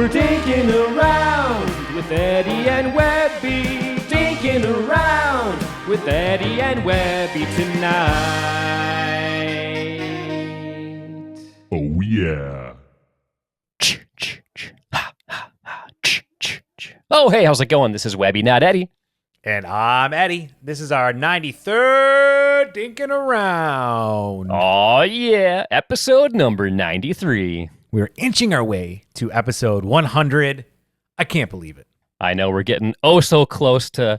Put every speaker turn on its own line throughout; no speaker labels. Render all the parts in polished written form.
We're dinking around with Eddie and Webby. Dinking around with Eddie and Webby tonight.
Oh, yeah.
Oh, hey, how's it going? This is Webby, not Eddie.
And I'm Eddie. This is our 93rd Dinking Around.
Oh, yeah, episode number 93.
We're inching our way to episode 100. I can't believe it.
I know we're getting oh so close to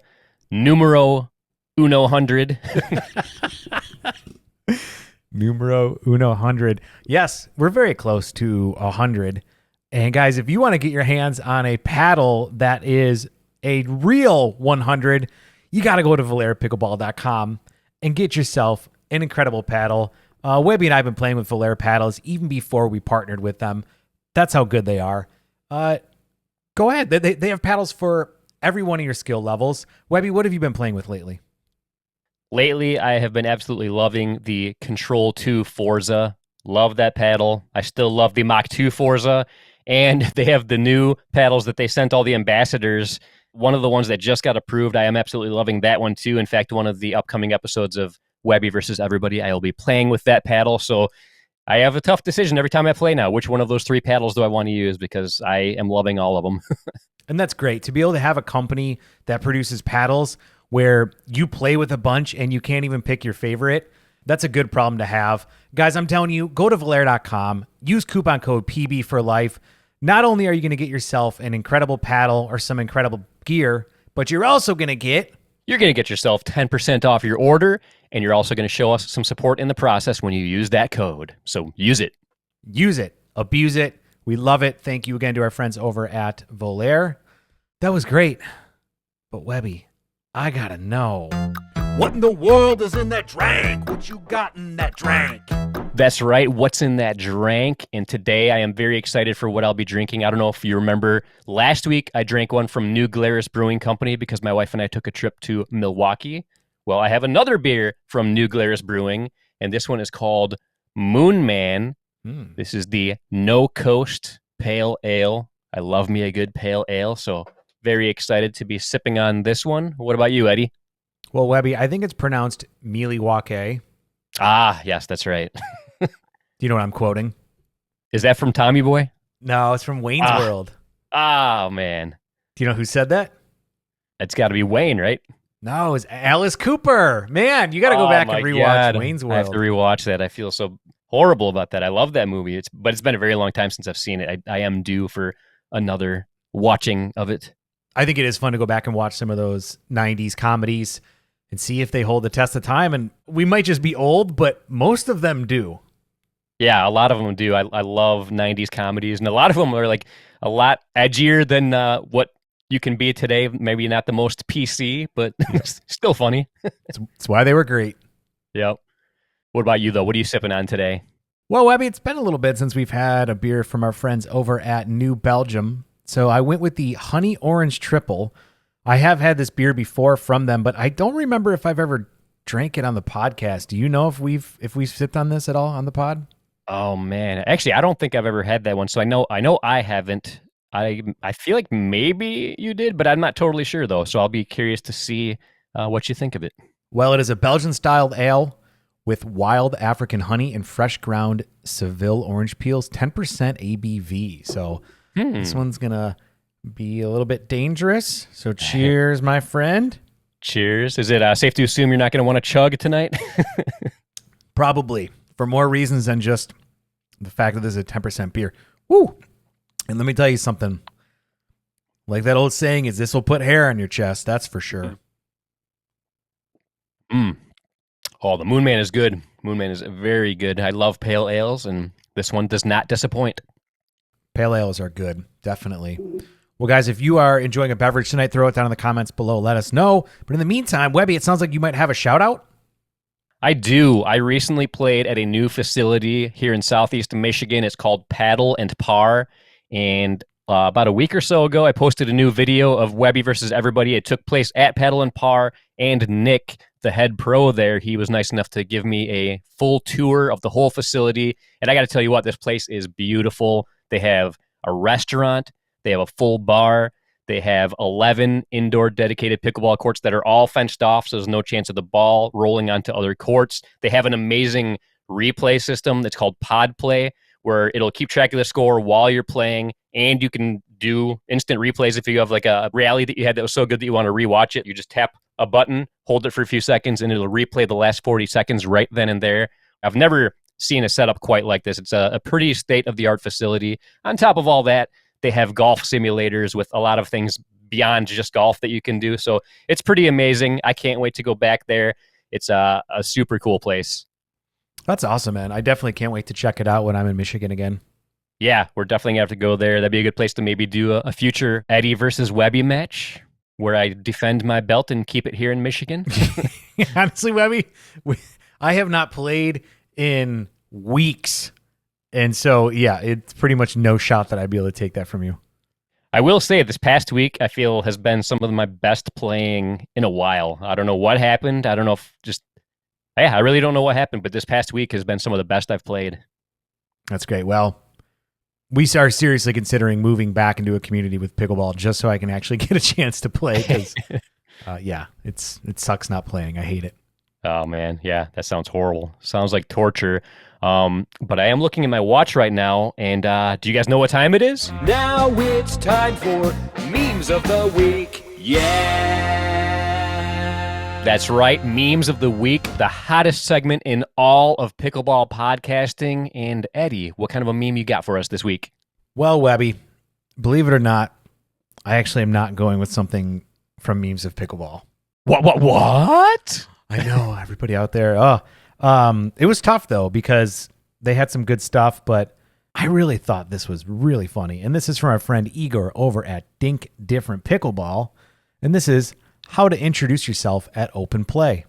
numero uno hundred.
Numero uno hundred. Yes, we're very close to 100. And guys, if you want to get your hands on a paddle that is a real 100, you got to go to ValairePickleball.com and get yourself an incredible paddle. Webby and I have been playing with Valaire paddles even before we partnered with them. That's how good they are. Go ahead. They have paddles for every one of your skill levels. Webby, what have you been playing with lately?
Lately, I have been absolutely loving the Control 2 Forza. Love that paddle. I still love the Mach 2 Forza. And they have the new paddles that they sent all the ambassadors. One of the ones that just got approved. I am absolutely loving that one too. In fact, one of the upcoming episodes of Webby versus Everybody, I will be playing with that paddle. So I have a tough decision every time I play now. Which one of those three paddles do I want to use? Because I am loving all of them.
And that's great. To be able to have a company that produces paddles where you play with a bunch and you can't even pick your favorite, that's a good problem to have. Guys, I'm telling you, go to Valaire.com, use coupon code PB for life. Not only are you going to get yourself an incredible paddle or some incredible gear, but you're also going to get...
You're going to get yourself 10% off your order, and you're also going to show us some support in the process when you use that code. So use it.
Use it. Abuse it. We love it. Thank you again to our friends over at Valaire. That was great. But Webby, I got to know.
What in the world is in that drink? What you got in that drink?
That's right. What's in that drink? And today I am very excited for what I'll be drinking. I don't know if you remember last week I drank one from New Glarus Brewing Company because my wife and I took a trip to Milwaukee. Well, I have another beer from New Glarus Brewing, and this one is called Moon Man. This is the No Coast Pale Ale. I love me a good pale ale, so very excited to be sipping on this one. What about you, Eddie?
Well, Webby, I think it's pronounced Milwaukee.
Ah, yes, that's right.
Do you know what I'm quoting?
Is that from Tommy Boy?
No, it's from Wayne's World.
Oh, man.
Do you know who said that?
It's got to be Wayne, right?
No, it's Alice Cooper. Man, you got to go back and rewatch Wayne's World.
I have to rewatch that. I feel so horrible about that. I love that movie. But it's been a very long time since I've seen it. I am due for another watching of it.
I think it is fun to go back and watch some of those 90s comedies and see if they hold the test of time. And we might just be old, but most of them do.
Yeah, a lot of them do. I love 90s comedies, and a lot of them are like a lot edgier than what you can be today. Maybe not the most PC, but still funny.
That's why they were great.
Yep. What about you, though? What are you sipping on today?
Well, Webby, it's been a little bit since we've had a beer from our friends over at New Belgium. So I went with the Honey Orange Triple. I have had this beer before from them, but I don't remember if I've ever drank it on the podcast. Do you know if we've sipped on this at all on the pod?
Oh man, actually, I don't think I've ever had that one. So I know I haven't. I feel like maybe you did, but I'm not totally sure though. So I'll be curious to see what you think of it.
Well, it is a Belgian-styled ale with wild African honey and fresh ground Seville orange peels, 10% ABV. So this one's gonna be a little bit dangerous. So cheers, my friend.
Cheers. Is it safe to assume you're not going to want to chug tonight?
Probably, for more reasons than just the fact that this is a 10% beer. Woo! And let me tell you something. Like that old saying is, this will put hair on your chest. That's for sure.
Oh, the Moon Man is good. Moon Man is very good. I love pale ales, and this one does not disappoint.
Pale ales are good, definitely. Well, guys, if you are enjoying a beverage tonight, throw it down in the comments below. Let us know. But in the meantime, Webby, it sounds like you might have a shout-out.
I do. I recently played at a new facility here in Southeast Michigan. It's called Paddle and Par. And about a week or so ago, I posted a new video of Webby versus Everybody. It took place at Paddle and Par. And Nick, the head pro there, he was nice enough to give me a full tour of the whole facility. And I got to tell you what, this place is beautiful. They have a restaurant. They have a full bar. They have 11 indoor dedicated pickleball courts that are all fenced off, so there's no chance of the ball rolling onto other courts. They have an amazing replay system that's called Pod Play, where it'll keep track of the score while you're playing, and you can do instant replays if you have like a rally that you had that was so good that you want to rewatch it. You just tap a button, hold it for a few seconds, and it'll replay the last 40 seconds right then and there. I've never seen a setup quite like this. It's a pretty state-of-the-art facility. On top of all that, they have golf simulators with a lot of things beyond just golf that you can do. So it's pretty amazing. I can't wait to go back there. It's a super cool place.
That's awesome, man. I definitely can't wait to check it out when I'm in Michigan again.
Yeah, we're definitely going to have to go there. That'd be a good place to maybe do a future Eddie versus Webby match where I defend my belt and keep it here in Michigan.
Honestly, Webby, I have not played in weeks. And so, yeah, it's pretty much no shot that I'd be able to take that from you.
I will say this past week, I feel has been some of my best playing in a while. I don't know what happened. I don't know if I really don't know what happened, but this past week has been some of the best I've played.
That's great. Well, we are seriously considering moving back into a community with pickleball just so I can actually get a chance to play. Because, yeah, it sucks not playing. I hate it.
Oh, man. Yeah, that sounds horrible. Sounds like torture. But I am looking at my watch right now, and do you guys know what time it is?
Now it's time for Memes of the Week. Yeah!
That's right, Memes of the Week, the hottest segment in all of pickleball podcasting. And Eddie, what kind of a meme you got for us this week?
Well, Webby, believe it or not, I actually am not going with something from Memes of Pickleball.
What?
I know, everybody out there. It was tough, though, because they had some good stuff, but I really thought this was really funny. And this is from our friend Igor over at Dink Different Pickleball. And this is how to introduce yourself at open play.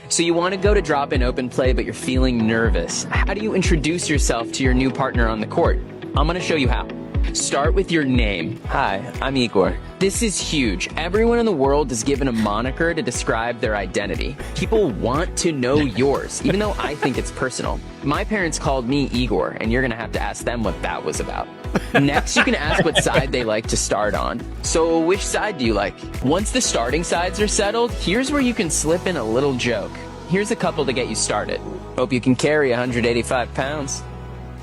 So you want to go to drop in open play, but you're feeling nervous. How do you introduce yourself to your new partner on the court? I'm going to show you how. Start with your name. Hi, I'm Igor. This is huge. Everyone in the world is given a moniker to describe their identity. People want to know yours, even though I think it's personal. My parents called me Igor, and you're going to have to ask them what that was about. Next, you can ask what side they like to start on. So which side do you like? Once the starting sides are settled, here's where you can slip in a little joke. Here's a couple to get you started. Hope you can carry 185 pounds.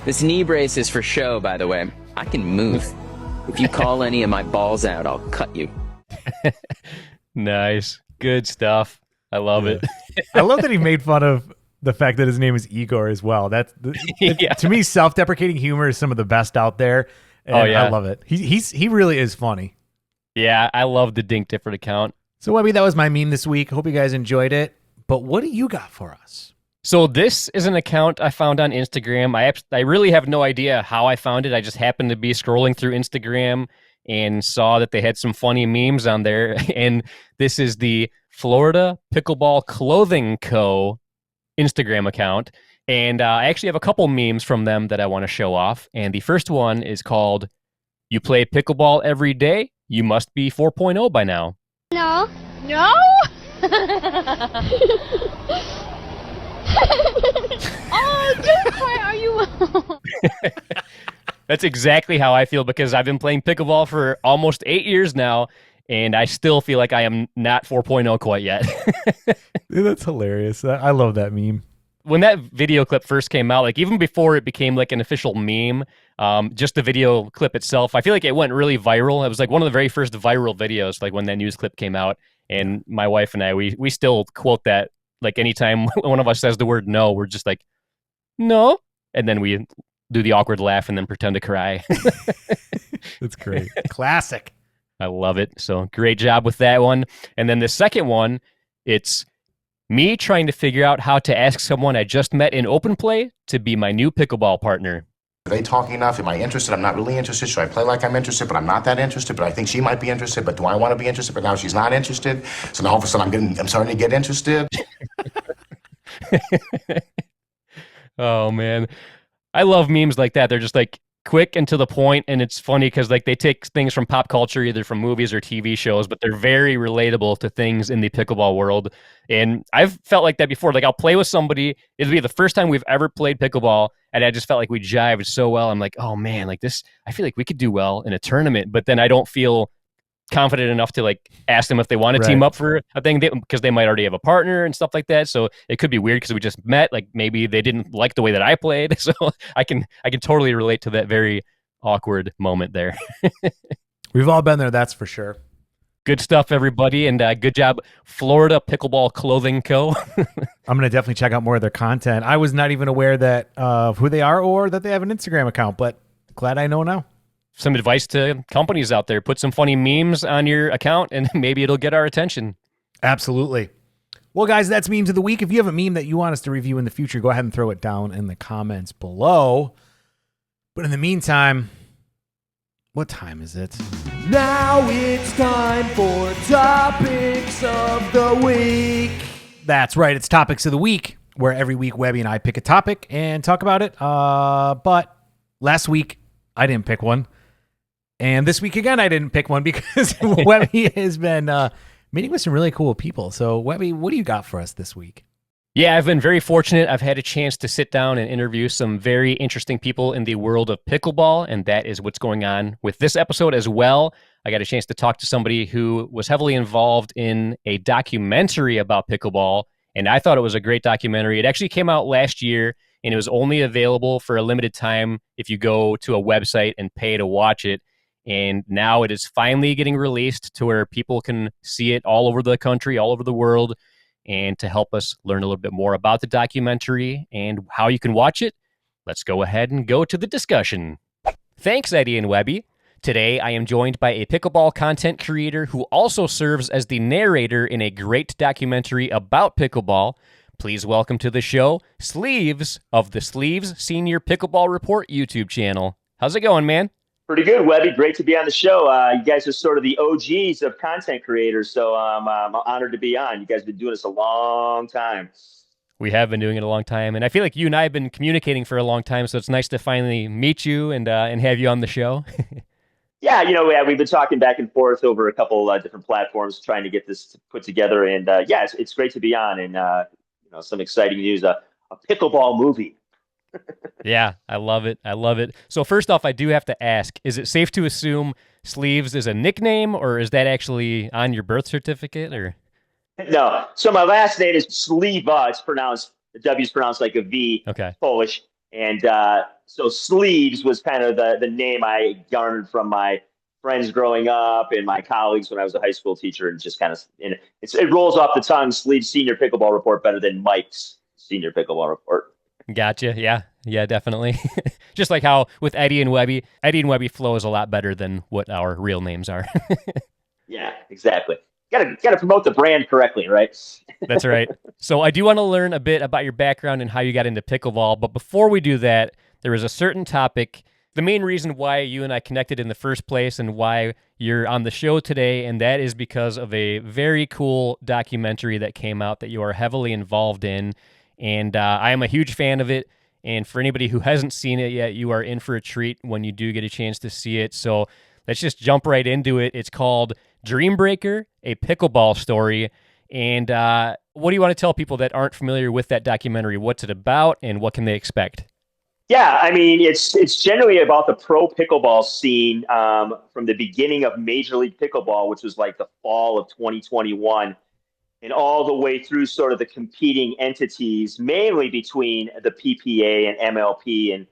This knee brace is for show, by the way. I can move. If you call any of my balls out, I'll cut you.
Nice. Good stuff. I love it.
I love that he made fun of the fact that his name is Igor as well.
Yeah.
To me, self-deprecating humor is some of the best out there. And I love it. He really is funny.
Yeah, I love the Dink Different account.
So, Webby, that was my meme this week. Hope you guys enjoyed it. But what do you got for us?
So this is an account I found on Instagram. I really have no idea how I found it. I just happened to be scrolling through Instagram and saw that they had some funny memes on there. And this is the Florida Pickleball Clothing Co. Instagram account. And I actually have a couple memes from them that I want to show off. And the first one is called, "You play pickleball every day? You must be 4.0 by now."
No. No? Oh, just why are you?
That's exactly how I feel because I've been playing pickleball for almost 8 years now, and I still feel like I am not 4.0 quite yet.
Dude, that's hilarious. I love that meme.
When that video clip first came out, like even before it became like an official meme, just the video clip itself, I feel like it went really viral. It was like one of the very first viral videos, like when that news clip came out. And my wife and I, we still quote that. Like anytime one of us says the word no, we're just like, no. And then we do the awkward laugh and then pretend to cry.
That's great. Classic.
I love it. So great job with that one. And then the second one, it's me trying to figure out how to ask someone I just met in open play to be my new pickleball partner.
Are they talking enough? Am I interested? I'm not really interested. Should I play like I'm interested, but I'm not that interested? But I think she might be interested. But do I want to be interested? But now she's not interested. So now all of a sudden I'm starting to get interested.
Oh man, I love memes like that. They're just like quick and to the point, and it's funny because like they take things from pop culture, either from movies or TV shows, but they're very relatable to things in the pickleball world. And I've felt like that before. Like I'll play with somebody, it'll be the first time we've ever played pickleball, and I just felt like we jived so well. I'm like, oh man, like this, I feel like we could do well in a tournament, but then I don't feel confident enough to like ask them if they want to team up for a thing because they might already have a partner and stuff like that. So it could be weird because we just met. Like maybe they didn't like the way that I played. So I can totally relate to that very awkward moment there.
We've all been there, that's for sure.
Good stuff, everybody, and good job, Florida Pickleball Clothing Co.
I'm going to definitely check out more of their content. I was not even aware that of who they are or that they have an Instagram account, but glad I know now.
Some advice to companies out there: put some funny memes on your account and maybe it'll get our attention.
Absolutely. Well, guys, that's Memes of the Week. If you have a meme that you want us to review in the future, go ahead and throw it down in the comments below. But in the meantime, what time is it?
Now it's time for Topics of the Week.
That's right. It's Topics of the Week, where every week Webby and I pick a topic and talk about it. But last week, I didn't pick one. And this week again, I didn't pick one because Webby has been meeting with some really cool people. So, Webby, what do you got for us this week?
Yeah, I've been very fortunate. I've had a chance to sit down and interview some very interesting people in the world of pickleball, and that is what's going on with this episode as well. I got a chance to talk to somebody who was heavily involved in a documentary about pickleball, and I thought it was a great documentary. It actually came out last year, and it was only available for a limited time if you go to a website and pay to watch it. And now it is finally getting released to where people can see it all over the country, all over the world. And to help us learn a little bit more about the documentary and how you can watch it, let's go ahead and go to the discussion. Thanks, Eddie and Webby. Today, I am joined by a pickleball content creator who also serves as the narrator in a great documentary about pickleball. Please welcome to the show, Sleeves of the Sleeves Senior Pickleball Report YouTube channel. How's it going, man?
Pretty good, Webby. Great to be on the show. You guys are sort of the OGs of content creators, so I'm honored to be on. You guys have been doing this a long time.
We have been doing it a long time, and I feel like you and I have been communicating for a long time, so it's nice to finally meet you and have you on the show.
Yeah, we've been talking back and forth over a couple different platforms trying to get this put together, and it's great to be on, and some exciting news, a pickleball movie.
Yeah, I love it. I love it. So first off, I do have to ask, is it safe to assume Sleeves is a nickname, or is that actually on your birth certificate? Or
No. So my last name is Sliwa. It's pronounced, the W is pronounced like a V.
Okay.
Polish. And so Sleeves was kind of the name I garnered from my friends growing up and my colleagues when I was a high school teacher, and just kind of, it rolls off the tongue, Sleeves Senior Pickleball Report, better than Mike's Senior Pickleball Report.
Gotcha. Yeah, definitely. Just like how with Eddie and Webby flows a lot better than what our real names are.
Yeah, exactly. Got to promote the brand correctly, right?
That's right. So I do want to learn a bit about your background and how you got into pickleball. But before we do that, there is a certain topic, the main reason why you and I connected in the first place and why you're on the show today, and that is because of a very cool documentary that came out that you are heavily involved in. And I am a huge fan of it. And for anybody who hasn't seen it yet, you are in for a treat when you do get a chance to see it. So let's just jump right into it. It's called Dreambreaker, a Pickleball Story. And what do you want to tell people that aren't familiar with that documentary? What's it about, and what can they expect?
Yeah, I mean, it's generally about the pro pickleball scene from the beginning of Major League Pickleball, which was like the fall of 2021. And all the way through sort of the competing entities, mainly between the PPA and MLP, and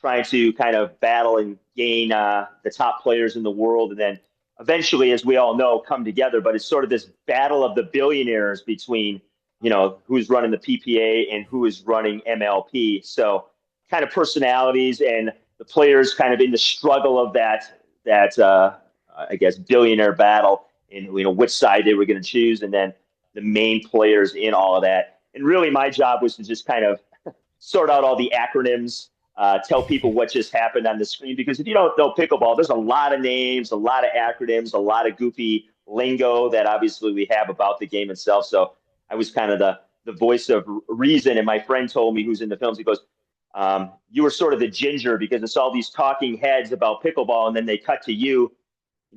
trying to kind of battle and gain the top players in the world. And then eventually, as we all know, come together. But it's sort of this battle of the billionaires between, who's running the PPA and who is running MLP. So kind of personalities and the players kind of in the struggle of that I guess, billionaire battle, and, which side they were going to choose. And then the main players in all of that. And really my job was to just kind of sort out all the acronyms, tell people what just happened on the screen. Because if you don't know pickleball, there's a lot of names, a lot of acronyms, a lot of goofy lingo that obviously we have about the game itself. So I was kind of the voice of reason. And my friend told me, who's in the films, he goes, You were sort of the ginger because it's all these talking heads about pickleball, and then they cut to you.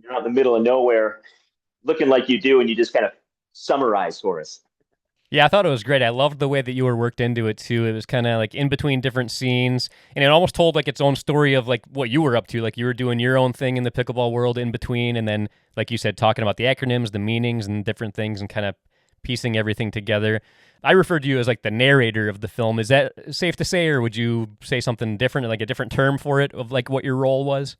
You're out in the middle of nowhere looking like you do, and you just kind of summarize for us.
Yeah, I thought it was great. I loved the way that you were worked into it too. It was kind of like in between different scenes, and it almost told like its own story of like what you were up to. Like you were doing your own thing in the pickleball world in between, and then like you said, talking about the acronyms, the meanings, and different things, and kind of piecing everything together. I referred to you as like the narrator of the film. Is that safe to say, or would you say something different, like a different term for it, of like what your role was?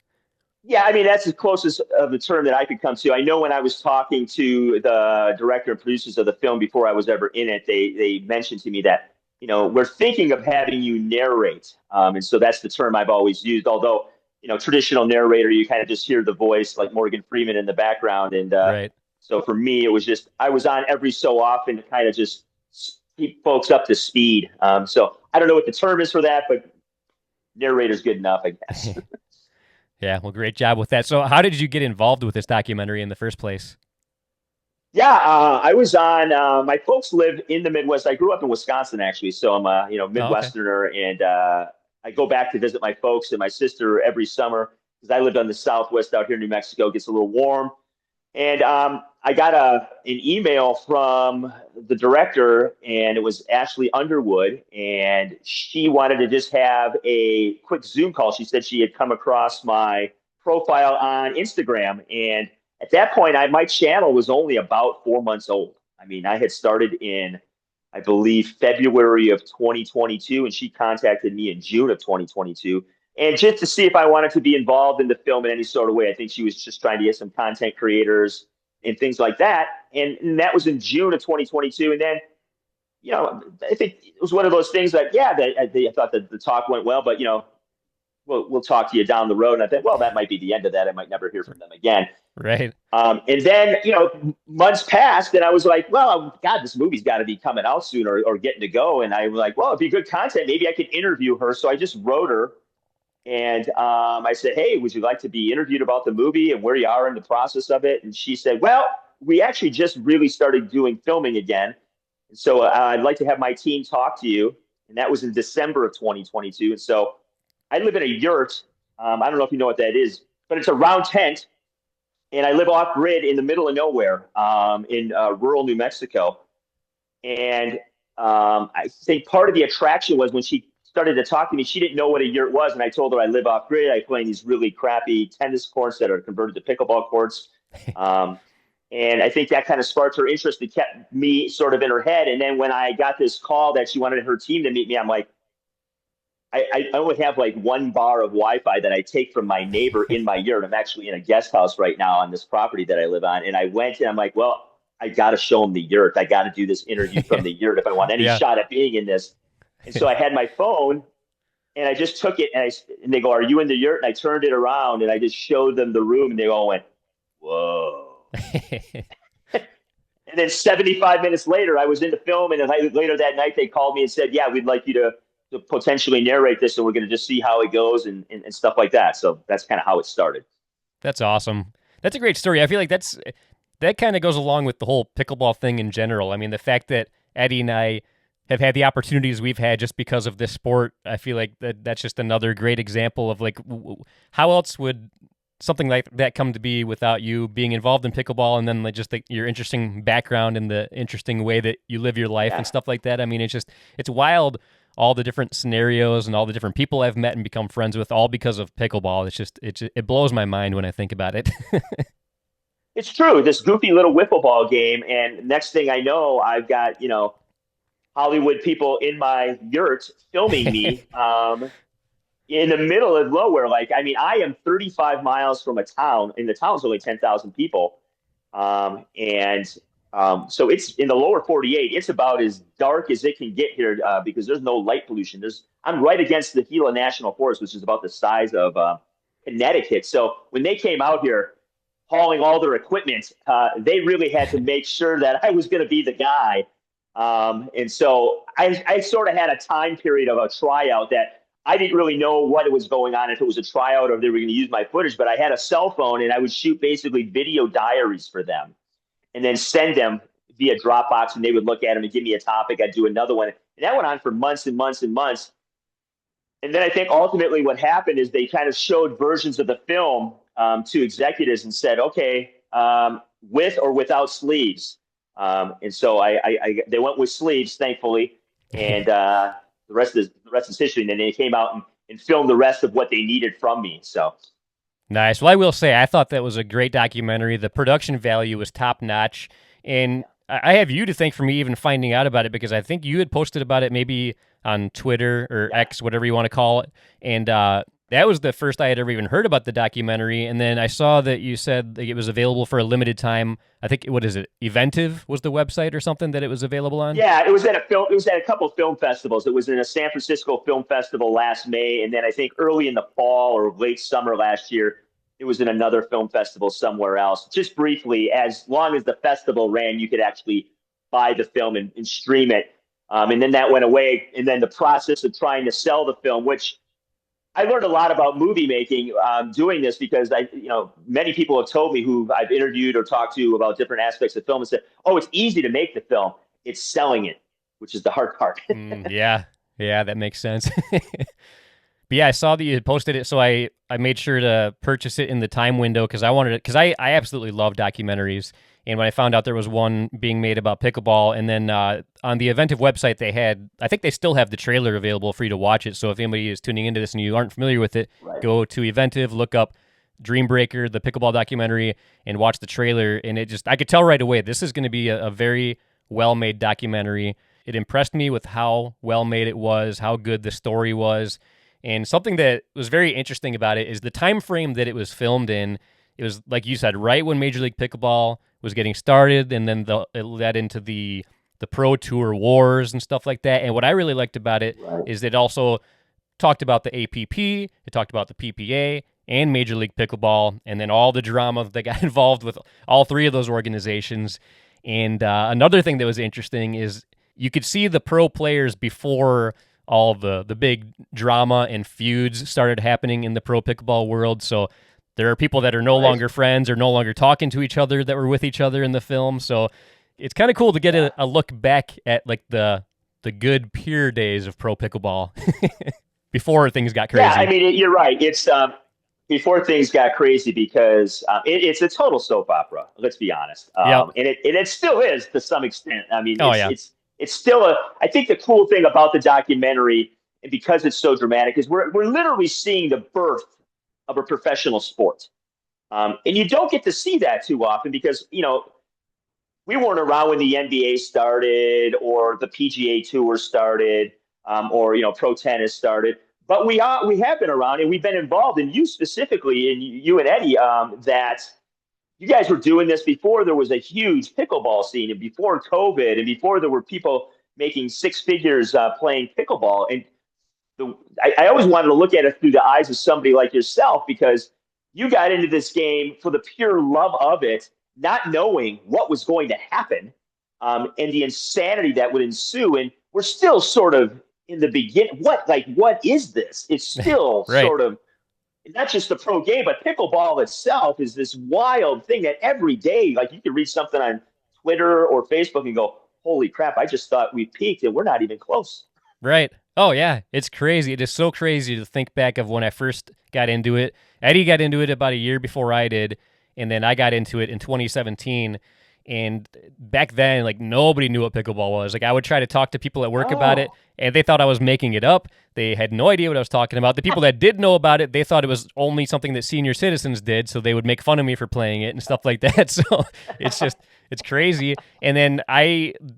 Yeah, I mean, that's as closest of the term that I could come to. I know when I was talking to the director and producers of the film before I was ever in it, they mentioned to me that, we're thinking of having you narrate. And so that's the term I've always used. Although, traditional narrator, you kind of just hear the voice like Morgan Freeman in the background. And
Right.
so for me, it was just, I was on every so often to kind of just keep folks up to speed. So I don't know what the term is for that, but narrator's good enough, I guess.
Yeah, well, great job with that. So, how did you get involved with this documentary in the first place?
Yeah, I was on. My folks live in the Midwest. I grew up in Wisconsin, actually, so I'm a
Oh, okay.
Midwesterner, and I go back to visit my folks and my sister every summer because I lived on the Southwest out here in New Mexico. It gets a little warm, and I got an email from the director, and it was Ashley Underwood, and she wanted to just have a quick Zoom call. She said she had come across my profile on Instagram, and at that point, my channel was only about 4 months old. I mean, I had started in, I believe, February of 2022, and she contacted me in June of 2022. And just to see if I wanted to be involved in the film in any sort of way. I think she was just trying to get some content creators and things like that. And that was in June of 2022. And then, I think it was one of those things that, yeah, I thought that the talk went well, but, we'll talk to you down the road. And I thought, well, that might be the end of that. I might never hear from them again.
Right.
And then, months passed, and I was like, well, God, this movie's got to be coming out soon or getting to go. And I was like, well, it'd be good content. Maybe I could interview her. So I just wrote her, and I said, hey, would you like to be interviewed about the movie and where you are in the process of it? And she said, well, we actually just really started doing filming again. So I'd like to have my team talk to you. And that was in December of 2022. And so I live in a yurt. I don't know if you know what that is, but it's a round tent. And I live off grid in the middle of nowhere in rural New Mexico. And I think part of the attraction was when she started to talk to me, she didn't know what a yurt was. And I told her I live off grid. I play in these really crappy tennis courts that are converted to pickleball courts. And I think that kind of sparked her interest. It kept me sort of in her head. And then when I got this call that she wanted her team to meet me, I'm like, I only have like one bar of Wi-Fi that I take from my neighbor in my yurt. I'm actually in a guest house right now on this property that I live on. And I went and I'm like, well, I got to show him the yurt. I got to do this interview from the yurt if I want any
Yeah.
shot at being in this. And so I had my phone and I just took it and they go, are you in the yurt? And I turned it around and I just showed them the room and they all went, whoa. And then 75 minutes later, I was in the film. And then later that night, they called me and said, yeah, we'd like you to potentially narrate this, and we're going to just see how it goes and stuff like that. So that's kind of how it started.
That's awesome. That's a great story. I feel like that kind of goes along with the whole pickleball thing in general. I mean, the fact that Eddie and I have had the opportunities we've had just because of this sport, I feel like that's just another great example of like how else would something like that come to be without you being involved in pickleball, and then like just your interesting background and the interesting way that you live your life and stuff like that. I mean, it's wild, all the different scenarios and all the different people I've met and become friends with, all because of pickleball. It blows my mind when I think about it.
It's true. This goofy little wiffle ball game, and next thing I know, I've got Hollywood people in my yurt filming me in the middle of nowhere. Like, I mean, I am 35 miles from a town, and the town's only 10,000 people, so it's in the lower 48. It's about as dark as it can get here because there's no light pollution. I'm right against the Gila National Forest, which is about the size of Connecticut. So when they came out here hauling all their equipment, they really had to make sure that I was going to be the guy. And so I sort of had a time period of a tryout that I didn't really know what was going on, if it was a tryout or if they were going to use my footage, but I had a cell phone and I would shoot basically video diaries for them and then send them via Dropbox, and they would look at them and give me a topic. I'd do another one. And that went on for months and months and months. And then I think ultimately what happened is they kind of showed versions of the film to executives and said, okay, with or without sleeves. And so they went with sleeves, thankfully, and the rest is history. And then they came out and filmed the rest of what they needed from me. So
Nice. Well, I will say, I thought that was a great documentary. The production value was top notch. And I have you to thank for me even finding out about it, because I think you had posted about it maybe on Twitter or X, whatever you want to call it. And that was the first I had ever even heard about the documentary. And then I saw that you said that it was available for a limited time. I think, what is it? Eventive was the website or something that it was available on?
yeah, it was at a couple of film festivals. It was in a San Francisco Film Festival last May, and then I think early in the fall or late summer last year, it was in another film festival somewhere else. Just briefly, as long as the festival ran, you could actually buy the film and stream it. And then that went away. And then the process of trying to sell the film, which I learned a lot about movie making doing this, because many people have told me, who I've interviewed or talked to about different aspects of film, and said, "Oh, it's easy to make the film. It's selling it, which is the hard part."
Yeah, that makes sense. But yeah, I saw that you had posted it, so I made sure to purchase it in the time window, because I wanted it, because I absolutely love documentaries. And when I found out there was one being made about pickleball, and then on the Eventive website they had, I think they still have the trailer available for you to watch it. So if anybody is tuning into this and you aren't familiar with it, go to Eventive, look up Dreambreaker, the pickleball documentary, and watch the trailer. And I could tell right away, this is going to be a very well-made documentary. It impressed me with how well-made it was, how good the story was. And something that was very interesting about it is the time frame that it was filmed in. It was, like you said, right when Major League Pickleball was getting started, and then it led into the Pro Tour wars and stuff like that. And what I really liked about it is it also talked about the APP, it talked about the PPA, and Major League Pickleball, and then all the drama that got involved with all three of those organizations. And another thing that was interesting is you could see the pro players before all the big drama and feuds started happening in the pro pickleball world. So there are people that are no longer friends or no longer talking to each other that were with each other in the film. So it's kind of cool to get a look back at like the good pure days of pro pickleball before things got crazy.
Yeah, I mean, you're right. It's before things got crazy, because it's a total soap opera. Let's be honest. And it still is to some extent. I mean, it's still I think the cool thing about the documentary, and because it's so dramatic, is we're literally seeing the birth of a professional sport. And you don't get to see that too often, because, we weren't around when the NBA started or the PGA Tour started, or, pro tennis started. But we have been around, and we've been involved, and you specifically, and you and Eddie, that you guys were doing this before there was a huge pickleball scene, and before COVID, and before there were people making six figures playing pickleball. And I always wanted to look at it through the eyes of somebody like yourself, because you got into this game for the pure love of it, not knowing what was going to happen, and the insanity that would ensue. And we're still sort of in the beginning. What is this? It's still sort of not just the pro game, but pickleball itself is this wild thing that every day, like, you can read something on Twitter or Facebook and go, holy crap, I just thought we peaked and we're not even close.
Right. Oh, yeah. It's crazy. It is so crazy to think back of when I first got into it. Eddie got into it about a year before I did, and then I got into it in 2017. And back then, like, nobody knew what pickleball was. Like, I would try to talk to people at work about it, and they thought I was making it up. They had no idea what I was talking about. The people that did know about it, they thought it was only something that senior citizens did, so they would make fun of me for playing it and stuff like that. So it's crazy. And then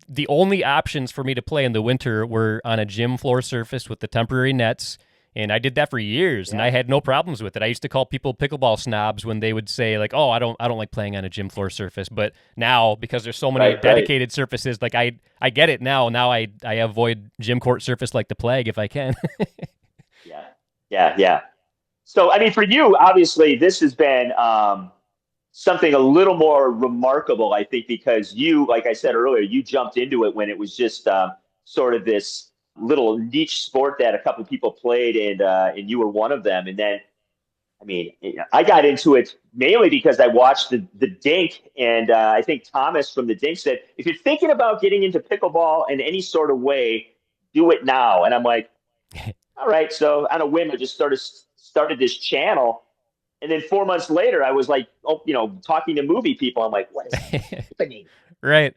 the only options for me to play in the winter were on a gym floor surface with the temporary nets. And I did that for years, and I had no problems with it. I used to call people pickleball snobs when they would say, like, "Oh, I don't like playing on a gym floor surface." But now, because there's so many dedicated surfaces, like I get it now. Now I avoid gym court surface like the plague if I can.
Yeah. So, I mean, for you, obviously, this has been something a little more remarkable, I think, because you, like I said earlier, you jumped into it when it was just sort of this little niche sport that a couple of people played, and you were one of them. And then, I mean, I got into it mainly because I watched the Dink, and I think Thomas from the Dink said, if you're thinking about getting into pickleball in any sort of way, do it now. And I'm like, all right. So on a whim, I just started this channel. And then 4 months later, I was like, talking to movie people. I'm like, what is happening?
Right.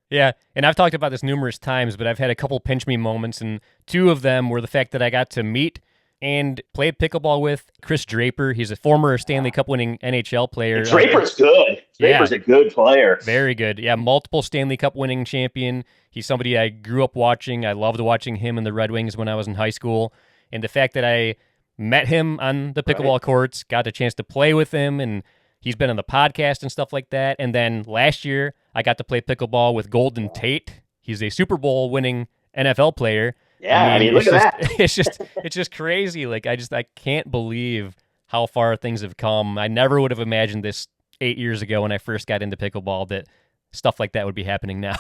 Yeah, and I've talked about this numerous times, but I've had a couple pinch me moments, and two of them were the fact that I got to meet and play pickleball with Chris Draper. He's a former Stanley Cup winning NHL player.
Draper's good. Draper's a good player.
Very good. Yeah, multiple Stanley Cup winning champion. He's somebody I grew up watching. I loved watching him in the Red Wings when I was in high school. And the fact that I met him on the pickleball courts, got a chance to play with him, and he's been on the podcast and stuff like that. And then last year, I got to play pickleball with Golden Tate. He's a Super Bowl winning NFL player.
Yeah, I mean look at that.
It's just crazy. Like I can't believe how far things have come. I never would have imagined this 8 years ago when I first got into pickleball that stuff like that would be happening now.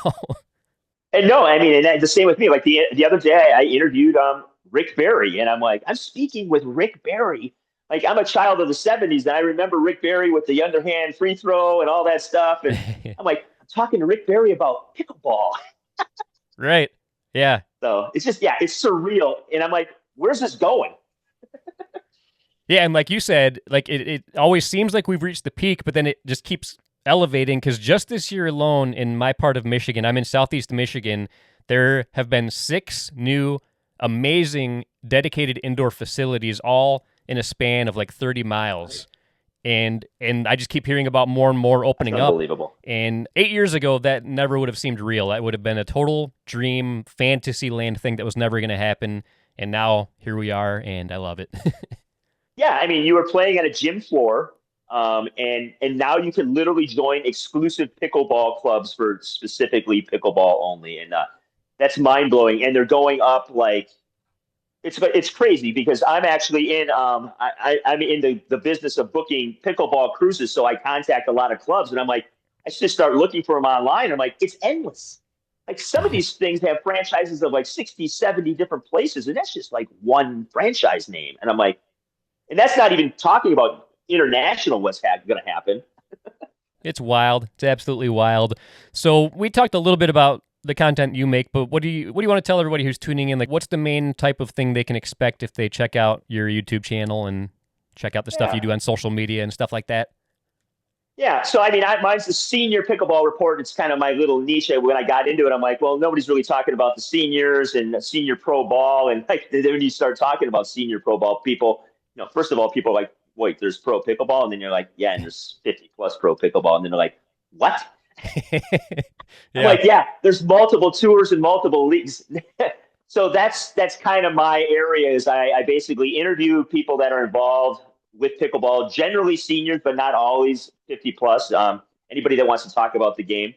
And no, I mean, and the same with me. Like the other day, I interviewed Rick Barry, and I'm like, I'm speaking with Rick Barry. Like, I'm a child of the 70s, and I remember Rick Barry with the underhand free throw and all that stuff. And I'm like, I'm talking to Rick Barry about pickleball.
Right. Yeah.
So it's just, it's surreal. And I'm like, where's this going?
Yeah, and like you said, like it always seems like we've reached the peak, but then it just keeps elevating, because just this year alone in my part of Michigan, I'm in Southeast Michigan, there have been 6 new amazing dedicated indoor facilities, all in a span of like 30 miles. And I just keep hearing about more and more opening up.
Unbelievable.
And 8 years ago, that never would have seemed real. That would have been a total dream, fantasy land thing that was never going to happen. And now here we are, and I love it.
Yeah, I mean, you were playing on a gym floor, and now you can literally join exclusive pickleball clubs for specifically pickleball only, and that's mind blowing. And they're going up like it's crazy, because I'm actually in I'm in the business of booking pickleball cruises, so I contact a lot of clubs, and I'm like, I should just start looking for them online. I'm like, it's endless. Like, some of these things have franchises of like 60, 70 different places, and that's just like one franchise name. And I'm like, and that's not even talking about international what's going to happen.
It's wild. It's absolutely wild. So we talked a little bit about the content you make, but what do you want to tell everybody who's tuning in? Like, what's the main type of thing they can expect if they check out your YouTube channel and check out the stuff you do on social media and stuff like that?
Yeah. So, I mean, mine's the senior pickleball report. It's kind of my little niche. When I got into it, I'm like, well, nobody's really talking about the seniors and senior pro ball. And like, then when you start talking about senior pro ball, people, first of all, people are like, wait, there's pro pickleball? And then you're like, yeah, and there's 50 plus pro pickleball. And then they're like, what? I'm like, yeah, there's multiple tours and multiple leagues. So that's kind of my area. Is I basically interview people that are involved with pickleball, generally seniors, but not always 50 plus. Anybody that wants to talk about the game.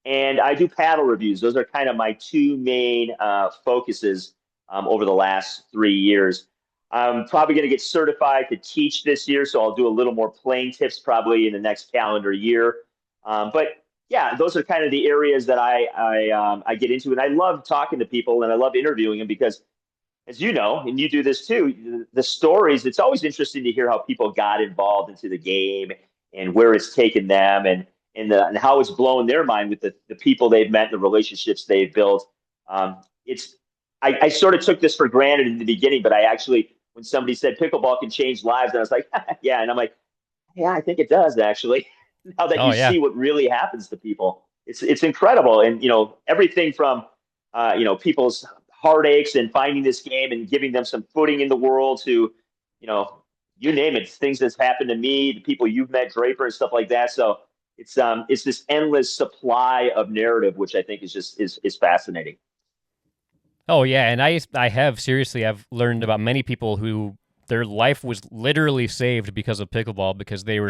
And I do paddle reviews. Those are kind of my two main focuses over the last 3 years. I'm probably going to get certified to teach this year, so I'll do a little more playing tips probably in the next calendar year. But yeah, those are kind of the areas that I get into, and I love talking to people and I love interviewing them because, as you know, and you do this too, the stories. It's always interesting to hear how people got involved into the game and where it's taken them, and how it's blown their mind with the people they've met, and the relationships they've built. I sort of took this for granted in the beginning, but I actually, when somebody said pickleball can change lives, and I was like, yeah, and I'm like, yeah, I think it does actually. Now that you see what really happens to people, it's incredible. And everything from people's heartaches and finding this game and giving them some footing in the world to you name it, things that's happened to me, the people you've met, Draper and stuff like that. So it's this endless supply of narrative, which I think is fascinating.
Oh yeah, and I've learned about many people who their life was literally saved because of pickleball, because they were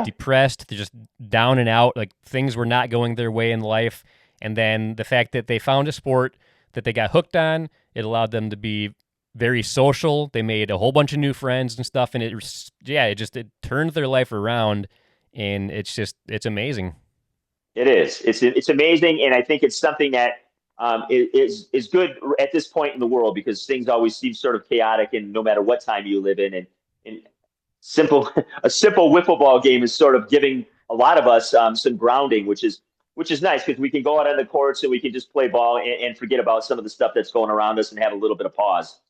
depressed, they're just down and out, like things were not going their way in life. And then the fact that they found a sport that they got hooked on, it allowed them to be very social. They made a whole bunch of new friends and stuff, and it turned their life around, and it's amazing.
It is. It's amazing, and I think it's something that is good at this point in the world, because things always seem sort of chaotic, and no matter what time you live in, and a simple wiffle ball game is sort of giving a lot of us some grounding, which is nice, because we can go out on the courts and we can just play ball and forget about some of the stuff that's going around us and have a little bit of pause.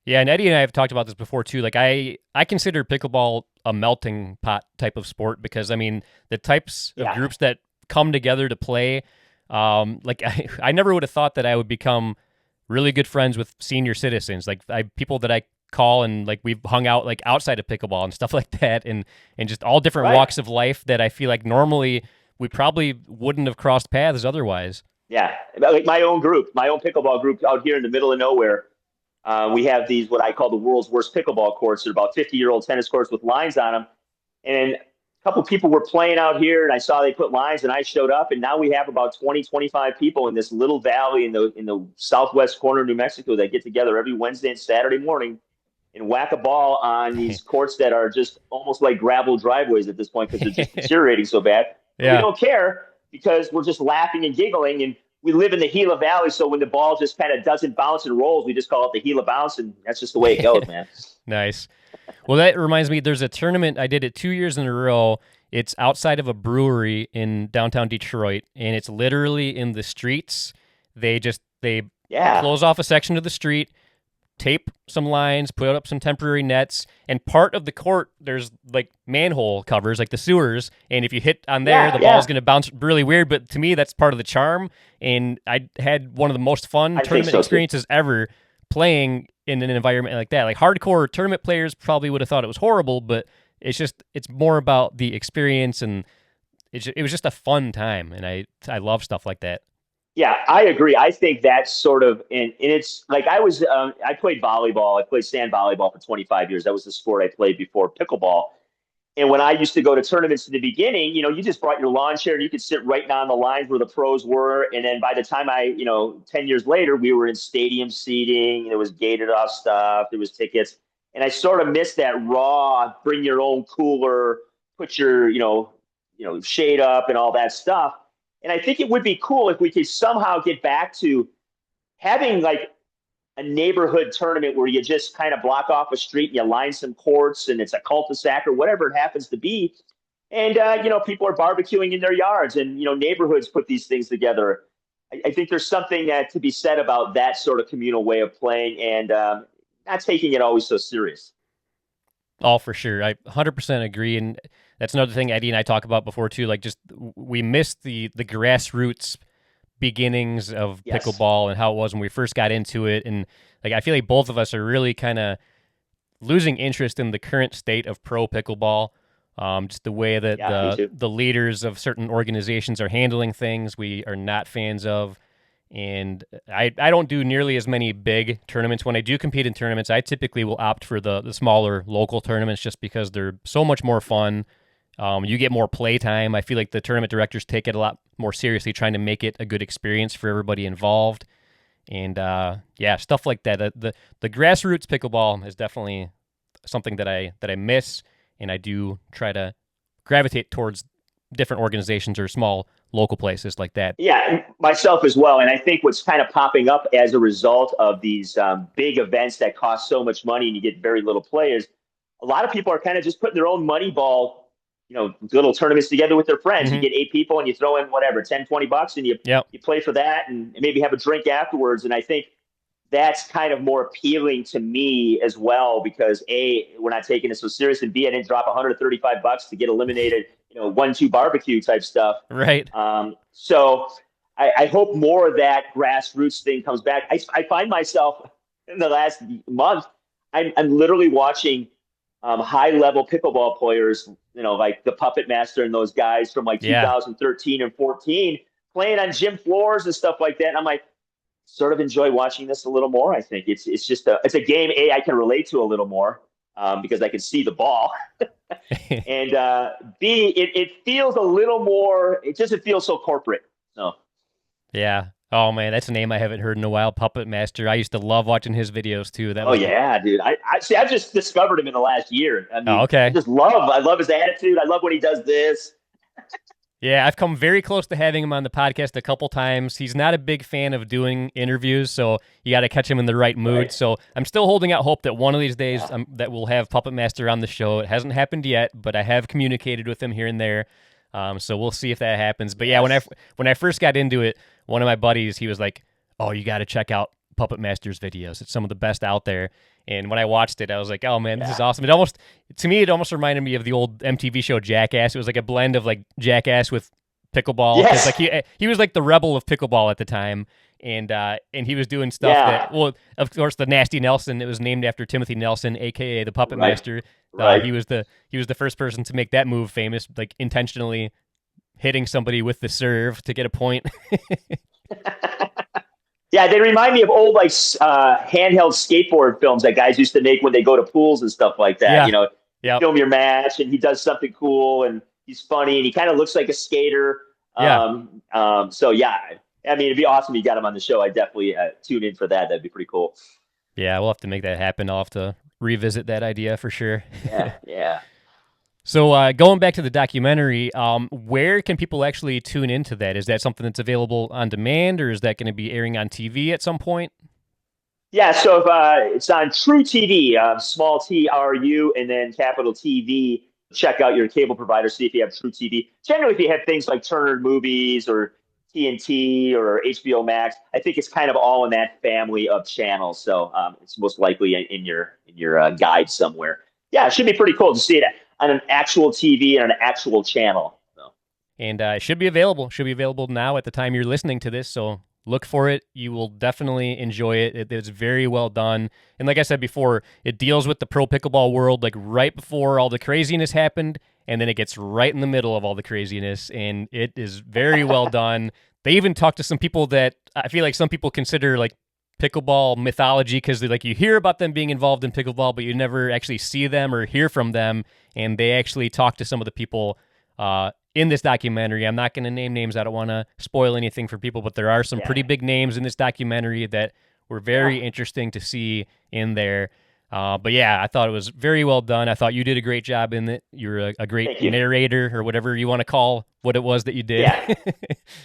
Yeah, and Eddie and I have talked about this before too. Like I consider pickleball a melting pot type of sport because I mean the types of groups that come together to play. Like I never would have thought that I would become really good friends with senior citizens, like people that I call and like we've hung out like outside of pickleball and stuff like that, and just all different walks of life that I feel like normally we probably wouldn't have crossed paths otherwise.
Yeah, like my own pickleball group out here in the middle of nowhere. We have these, what I call the world's worst pickleball courts. They're about 50-year-old tennis courts with lines on them. And a couple people were playing out here, and I saw they put lines, and I showed up. And now we have about 20, 25 people in this little valley in the southwest corner of New Mexico that get together every Wednesday and Saturday morning and whack a ball on these courts that are just almost like gravel driveways at this point because they're just deteriorating so bad. Yeah. We don't care because we're just laughing and giggling, and we live in the Gila Valley, so when the ball just kind of doesn't bounce and rolls, we just call it the Gila bounce, and that's just the way it goes, man.
Nice. Well, that reminds me, there's a tournament, I did it 2 years in a row. It's outside of a brewery in downtown Detroit, and it's literally in the streets. They close off a section of the street, tape some lines, put up some temporary nets, and part of the court, there's like manhole covers, like the sewers, and if you hit on there, the ball's going to bounce really weird, but to me, that's part of the charm, and I had one of the most fun tournament experiences ever playing in an environment like that. Like hardcore tournament players probably would have thought it was horrible, but it's more about the experience, and it was just a fun time, and I love stuff like that.
Yeah, I agree. I think that's sort of, and it's like I played volleyball. I played sand volleyball for 25 years. That was the sport I played before pickleball. And when I used to go to tournaments in the beginning, you just brought your lawn chair and you could sit right down the lines where the pros were. And then by the time 10 years later, we were in stadium seating. There was gated off stuff. There was tickets. And I sort of missed that raw, bring your own cooler, put your, shade up and all that stuff. And I think it would be cool if we could somehow get back to having like a neighborhood tournament where you just kind of block off a street and you line some courts and it's a cul-de-sac or whatever it happens to be. And, people are barbecuing in their yards and, neighborhoods put these things together. I think there's something to be said about that sort of communal way of playing and not taking it always so serious.
Oh, for sure. I 100% agree. And that's another thing Eddie and I talk about before too. Like just we missed the grassroots beginnings of pickleball and how it was when we first got into it. And like I feel like both of us are really kind of losing interest in the current state of pro pickleball. Just the way that the leaders of certain organizations are handling things, we are not fans of. And I don't do nearly as many big tournaments. When I do compete in tournaments, I typically will opt for the smaller local tournaments just because they're so much more fun. You get more play time. I feel like the tournament directors take it a lot more seriously, trying to make it a good experience for everybody involved. And stuff like that. The grassroots pickleball is definitely something that I miss, and I do try to gravitate towards different organizations or small local places like that.
Yeah, myself as well. And I think what's kind of popping up as a result of these big events that cost so much money and you get very little players, a lot of people are kind of just putting their own money ball, little tournaments together with their friends. You get 8 people and you throw in whatever, $10-20 and you play for that and maybe have a drink afterwards. And I think that's kind of more appealing to me as well because A, we're not taking it so serious, and B, I didn't drop $135 to get eliminated, 1-2 barbecue type stuff.
Right.
So I hope more of that grassroots thing comes back. I find myself in the last month, I'm literally watching high-level pickleball players, like the Puppet Master and those guys from like 2013 and 14 playing on gym floors and stuff like that. And I'm like, sort of enjoy watching this a little more. I think it's just a game I can relate to a little more because I can see the ball, and B it feels a little more. It doesn't feel so corporate. So
yeah. Oh man, that's a name I haven't heard in a while. Puppet Master. I used to love watching his videos too.
Dude. I just discovered him in the last year. I mean,
okay.
I love his attitude. I love when he does this.
Yeah, I've come very close to having him on the podcast a couple times. He's not a big fan of doing interviews, so you got to catch him in the right mood. Right. So I'm still holding out hope that one of these days that we'll have Puppet Master on the show. It hasn't happened yet, but I have communicated with him here and there. So we'll see if that happens. But yeah, when I first got into it, one of my buddies, he was like, "Oh, you got to check out Puppet Master's videos. It's some of the best out there." And when I watched it, I was like, "Oh man, this is awesome!" It almost reminded me of the old MTV show Jackass. It was like a blend of like Jackass with pickleball.
Yes.
Like he was like the rebel of pickleball at the time, and he was doing stuff that, well, of course, the Nasty Nelson. It was named after Timothy Nelson, aka the Puppet Master.
Right.
He was the first person to make that move famous, like intentionally hitting somebody with the serve to get a point.
Yeah, they remind me of old like handheld skateboard films that guys used to make when they go to pools and stuff like that.
Yeah.
You know,
Yep.
film your match, and he does something cool, and he's funny, and he kind of looks like a skater.
Yeah.
So yeah, I mean, it'd be awesome if you got him on the show. I definitely tune in for that. That'd be pretty cool.
Yeah, we'll have to make that happen. I'll have to revisit that idea for sure.
Yeah.
So going back to the documentary, where can people actually tune into that? Is that something that's available on demand, or is that going to be airing on TV at some point?
Yeah, so if, it's on True TV, small TRU, and then capital TV. Check out your cable provider, see if you have True TV. Generally, if you have things like Turner Movies or TNT or HBO Max, I think it's kind of all in that family of channels. So it's most likely in your guide somewhere. Yeah, it should be pretty cool to see it on an actual TV and an actual channel. So.
And it should be available. Should be available now at the time you're listening to this. So look for it. You will definitely enjoy it. It's very well done. And like I said before, it deals with the pro pickleball world like right before all the craziness happened, and then it gets right in the middle of all the craziness, and it is very well done. They even talk to some people that I feel like some people consider like pickleball mythology, because like you hear about them being involved in pickleball, but you never actually see them or hear from them. And they actually talk to some of the people in this documentary. I'm not going to name names. I don't want to spoil anything for people, but there are some pretty big names in this documentary that were very interesting to see in there. But yeah, I thought it was very well done. I thought you did a great job in it. You're a great narrator, or whatever you want to call what it was that you did.
Yeah.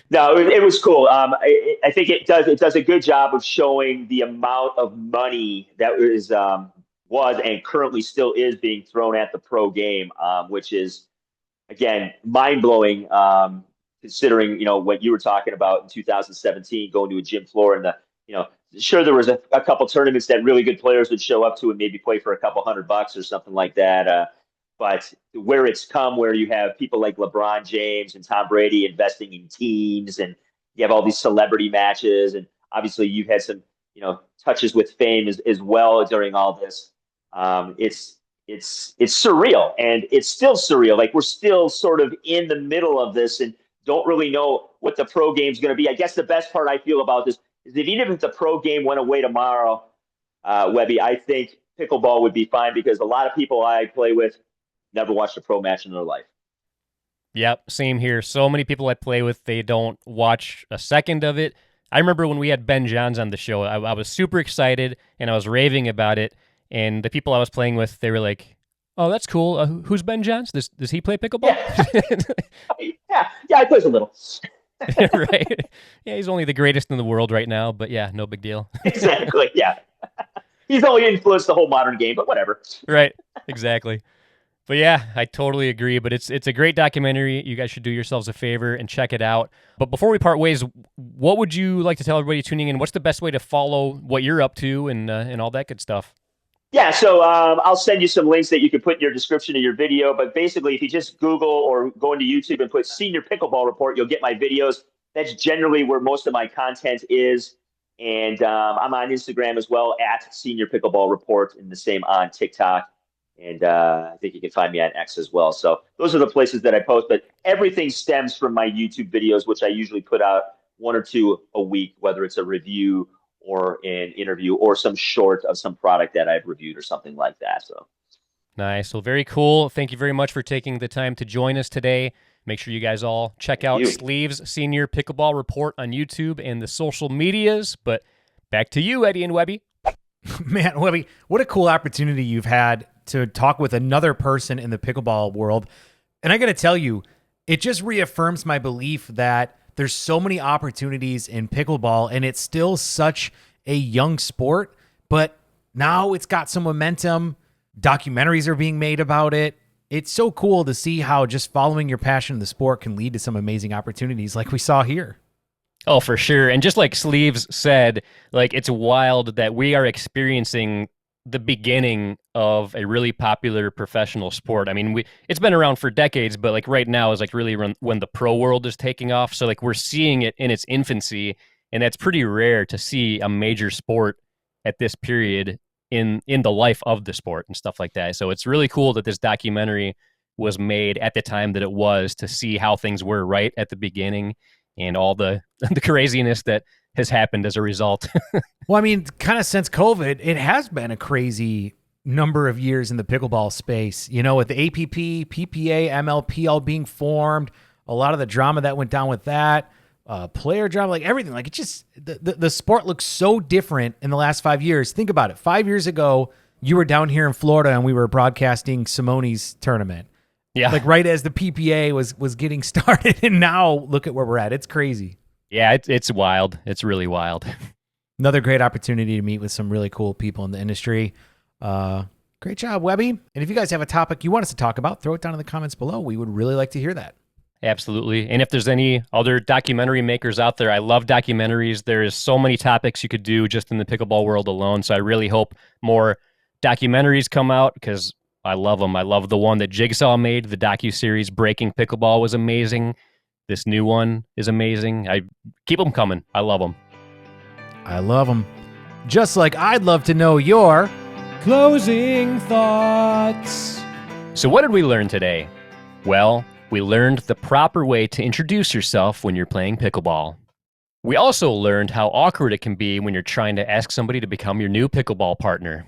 No, it was cool. I think it does a good job of showing the amount of money that was and currently still is being thrown at the pro game, which is, again, mind-blowing, considering, what you were talking about in 2017, going to a gym floor and sure, there was a couple tournaments that really good players would show up to and maybe play for a couple $100 or something like that. But where it's come, where you have people like LeBron James and Tom Brady investing in teams, and you have all these celebrity matches, and obviously you've had some, touches with fame as well during all this. It's surreal, and it's still surreal. Like, we're still sort of in the middle of this and don't really know what the pro game's going to be. I guess the best part I feel about this is that even if the pro game went away tomorrow, Webby, I think pickleball would be fine, because a lot of people I play with never watched a pro match in their life.
Yep, same here. So many people I play with, they don't watch a second of it. I remember when we had Ben Johns on the show, I was super excited and I was raving about it. And the people I was playing with, they were like, "Oh, that's cool. Who's Ben Johns? Does he play pickleball?"
Yeah, he plays a little.
Right? Yeah, he's only the greatest in the world right now, but yeah, no big deal.
Exactly, yeah. He's only influenced the whole modern game, but whatever.
Right, exactly. But yeah, I totally agree. But it's a great documentary. You guys should do yourselves a favor and check it out. But before we part ways, what would you like to tell everybody tuning in? What's the best way to follow what you're up to and all that good stuff?
Yeah, so I'll send you some links that you can put in your description of your video. But basically, if you just Google or go into YouTube and put Senior Pickleball Report, you'll get my videos. That's generally where most of my content is. And I'm on Instagram as well, at Senior Pickleball Report, and the same on TikTok. And I think you can find me on X as well. So those are the places that I post. But everything stems from my YouTube videos, which I usually put out 1 or 2 a week, whether it's a review or an interview or some short of some product that I've reviewed or something like that. So
nice. Well, very cool. Thank you very much for taking the time to join us today. Make sure you guys all check out Sleeves Senior Pickleball Report on YouTube and the social medias. But back to you, Eddie and Webby.
Man, Webby, what a cool opportunity you've had to talk with another person in the pickleball world. And I got to tell you, it just reaffirms my belief that there's so many opportunities in pickleball, and it's still such a young sport, but now it's got some momentum. Documentaries are being made about it. It's so cool to see how just following your passion in the sport can lead to some amazing opportunities like we saw here.
Oh, for sure. And just like Sleeves said, like, it's wild that we are experiencing the beginning of a really popular professional sport. I mean, it's been around for decades, but like right now is like really when the pro world is taking off. So like we're seeing it in its infancy, and that's pretty rare to see a major sport at this period in the life of the sport and stuff like that. So it's really cool that this documentary was made at the time that it was, to see how things were right at the beginning and all the craziness that has happened as a result.
Well, I mean, kind of since COVID, it has been a crazy number of years in the pickleball space, you know, with the APP, PPA, MLP all being formed, a lot of the drama that went down with that, player drama, like everything. Like it just, the sport looks so different in the last 5 years. Think about it. 5 years ago, you were down here in Florida and we were broadcasting Simone's tournament.
Yeah.
Like right as the PPA was getting started. And now look at where we're at. It's crazy.
Yeah, it's wild. It's really wild.
Another great opportunity to meet with some really cool people in the industry. Great job, Webby. And if you guys have a topic you want us to talk about, throw it down in the comments below. We would really like to hear that.
Absolutely. And if there's any other documentary makers out there, I love documentaries. There is so many topics you could do just in the pickleball world alone. So I really hope more documentaries come out, because I love them. I love the one that Jigsaw made, the docuseries Breaking Pickleball was amazing. This new one is amazing. I keep them coming. I love them.
I love them. Just like I'd love to know your
Closing thoughts.
So what did we learn today? Well, we learned the proper way to introduce yourself when you're playing pickleball. We also learned how awkward it can be when you're trying to ask somebody to become your new pickleball partner.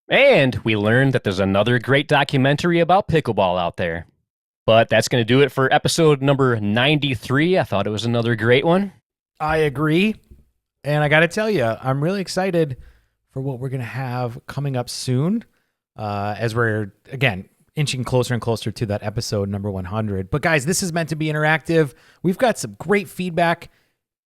And we learned that there's another great documentary about pickleball out there. But that's going to do it for episode number 93. I thought it was another great one.
I agree. And I got to tell you, I'm really excited for what we're going to have coming up soon, as we're, again, inching closer and closer to that episode number 100. But guys, this is meant to be interactive. We've got some great feedback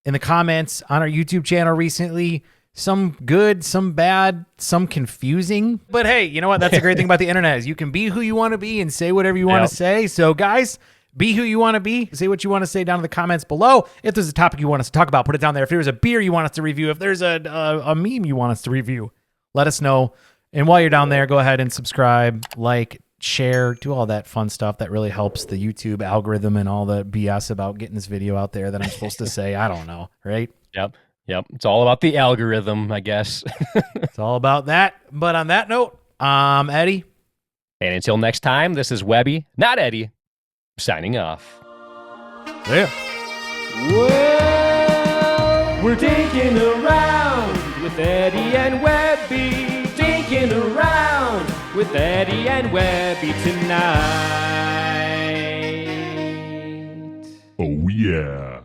in the comments on our YouTube channel recently. Some good, some bad, some confusing. But hey, you know what? That's the great thing about the internet, is you can be who you want to be and say whatever you want to say. So guys, be who you want to be. Say what you want to say down in the comments below. If there's a topic you want us to talk about, put it down there. If there's a beer you want us to review, if there's a meme you want us to review, let us know. And while you're down there, go ahead and subscribe, like, share, do all that fun stuff that really helps the YouTube algorithm and all the BS about getting this video out there that I'm supposed to say. I don't know, right?
Yep. It's all about the algorithm, I guess.
It's all about that. But on that note, I'm Eddie.
And until next time, this is Webby, not Eddie, signing off.
Yeah.
Well, we're dinking around with Eddie and Webby. Dinking around with Eddie and Webby tonight.
Oh, yeah.